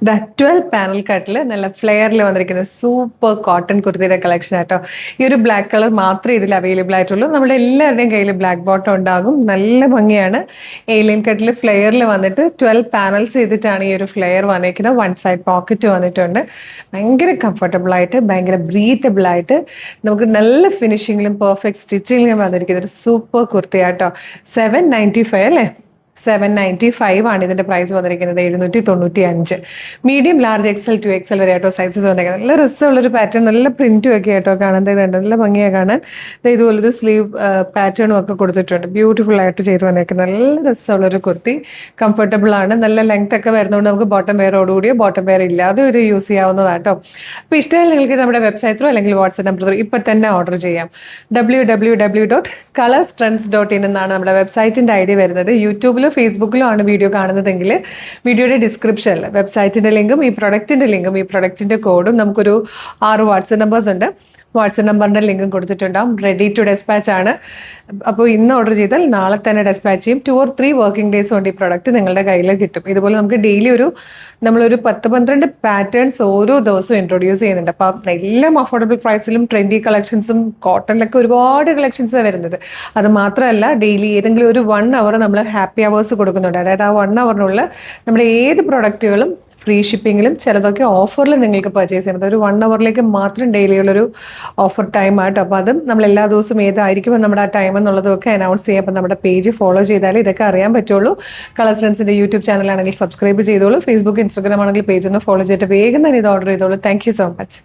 The 12 panel കട്ടിൽ നല്ല ഫ്ലെയറിൽ വന്നിരിക്കുന്ന സൂപ്പർ കോട്ടൺ കുർത്തിയുടെ കളക്ഷൻ ആട്ടോ. ഈ ഒരു ബ്ലാക്ക് കളർ മാത്രമേ ഇതിൽ അവൈലബിൾ ആയിട്ടുള്ളൂ. നമ്മുടെ എല്ലാവരുടെയും കയ്യിൽ ബ്ലാക്ക് ബോട്ടം ഉണ്ടാകും. നല്ല ഭംഗിയാണ്. ഏലിയൻ കട്ടിൽ ഫ്ലെയറിൽ വന്നിട്ട് 12 പാനൽസ് ചെയ്തിട്ടാണ് ഈ ഒരു ഫ്ലെയർ വന്നിരിക്കുന്നത്. വൺ സൈഡ് പോക്കറ്റ് വന്നിട്ടുണ്ട്. ഭയങ്കര കംഫർട്ടബിൾ ആയിട്ട് ഭയങ്കര ബ്രീത്തബിൾ ആയിട്ട് നമുക്ക് നല്ല ഫിനിഷിങ്ങിലും പെർഫെക്റ്റ് സ്റ്റിച്ചിങ്ങിലും വന്നിരിക്കുന്ന ഒരു സൂപ്പർ കുർത്തിയാട്ടോ. 795 അല്ലേ? 795 ആണ് ഇതിന്റെ പ്രൈസ് വന്നിരിക്കുന്നത്. 795. Medium, large, XL to XL വരെ ആട്ടോ സൈസസ് വന്നിരിക്കുന്നത്. നല്ല രസമുള്ളൊരു പാറ്റേൺ, നല്ല പ്രിന്റും ഒക്കെ ആയിട്ടോ കാണാൻ. ഇതുണ്ട്, നല്ല ഭംഗിയാണ് കാണാൻ. ഇതുപോലൊരു സ്ലീവ് പാറ്റേണും ഒക്കെ കൊടുത്തിട്ടുണ്ട്. ബ്യൂട്ടിഫുൾ ആയിട്ട് ചെയ്ത് വന്നേക്കുന്നത്. നല്ല രസമുള്ളൊരു കുർത്തി. കംഫർട്ടബിൾ ആണ്. നല്ല ലെങ്ത് ഒക്കെ വരുന്നതുകൊണ്ട് നമുക്ക് ബോട്ടം വെയറോടുകൂടിയോ ബോട്ടം വെയർ ഇല്ലാതെ ഇത് യൂസ് ചെയ്യാവുന്നതാട്ടോ. അപ്പോൾ ഇഷ്ടമായി നിങ്ങൾക്ക് നമ്മുടെ വെബ്സൈറ്റിലോ അല്ലെങ്കിൽ വാട്സ്ആപ്പ് നമ്പറിലോ ഇപ്പം തന്നെ ഓർഡർ ചെയ്യാം. www.colorstrends.in എന്നാണ് നമ്മുടെ വെബ്സൈറ്റിൻ്റെ ID വരുന്നത്. യൂട്യൂബിൽ ഫേസ്ബുക്കിലോ ആണ് വീഡിയോ കാണുന്നതെങ്കിൽ വീഡിയോയുടെ ഡിസ്ക്രിപ്ഷനിൽ വെബ്സൈറ്റിൻ്റെ ലിങ്കും ഈ പ്രൊഡക്റ്റിൻ്റെ ലിങ്കും ഈ പ്രൊഡക്റ്റിൻ്റെ കോഡും നമുക്കൊരു 6 വാട്സപ്പ് നമ്പേഴ്സ് ഉണ്ട്. വാട്സപ്പ് നമ്പറിൻ്റെ ലിങ്കും കൊടുത്തിട്ടുണ്ടാവും. റെഡി ടു ഡെസ്പാച്ച് ആണ്. അപ്പോൾ ഇന്ന് ഓർഡർ ചെയ്താൽ നാളെ തന്നെ ഡെസ്പാച്ച് ചെയ്യും. 2 or 3 വർക്കിംഗ് ഡേയ്സ് കൊണ്ട് ഈ പ്രൊഡക്റ്റ് നിങ്ങളുടെ കയ്യിൽ കിട്ടും. ഇതുപോലെ നമുക്ക് ഡെയിലി നമ്മളൊരു 10-12 പാറ്റേൺസ് ഓരോ ദിവസവും ഇൻട്രൊഡ്യൂസ് ചെയ്യുന്നുണ്ട്. അപ്പം എല്ലാം അഫോർഡബിൾ പ്രൈസിലും ട്രെൻഡി കളക്ഷൻസും കോട്ടണിലൊക്കെ ഒരുപാട് കളക്ഷൻസാണ് വരുന്നത്. അത് മാത്രമല്ല ഡെയിലി ഏതെങ്കിലും ഒരു 1 hour നമ്മൾ ഹാപ്പി അവേഴ്സ് കൊടുക്കുന്നുണ്ട്. അതായത് ആ 1 hourനുള്ള നമ്മുടെ ഏത് പ്രൊഡക്റ്റുകളും ഫ്രീ ഷിപ്പിങ്ങിലും ചിലതൊക്കെ ഓഫറിൽ നിങ്ങൾക്ക് പർച്ചേസ് ചെയ്യാം. അതൊരു 1 hourലേക്ക് മാത്രം ഡെയിലിയുള്ളൊരു ഓഫർ ടൈം ആട്ടോ. അപ്പോൾ അതും നമ്മൾ എല്ലാ ദിവസവും ഏതായിരിക്കും നമ്മുടെ ആ ടൈം എന്നുള്ളതൊക്കെ അനൗൺസ് ചെയ്യാം. അപ്പോൾ നമ്മുടെ പേജ് ഫോളോ ചെയ്താലേ ഇതൊക്കെ അറിയാൻ പറ്റുള്ളൂ. കളർ സ്ട്രെൻഡ്സിൻ്റെ യൂട്യൂബ് ചാനലാണെങ്കിൽ സബ്സ്ക്രൈബ് ചെയ്തോളൂ. ഫേസ്ബുക്ക്, ഇൻസ്റ്റാഗ്രാം ആണെങ്കിൽ പേജ് ഒന്ന് ഫോളോ ചെയ്തിട്ട് വേഗം തന്നെ ഇത് ഓർഡർ ചെയ്തോളൂ. Thank you so much.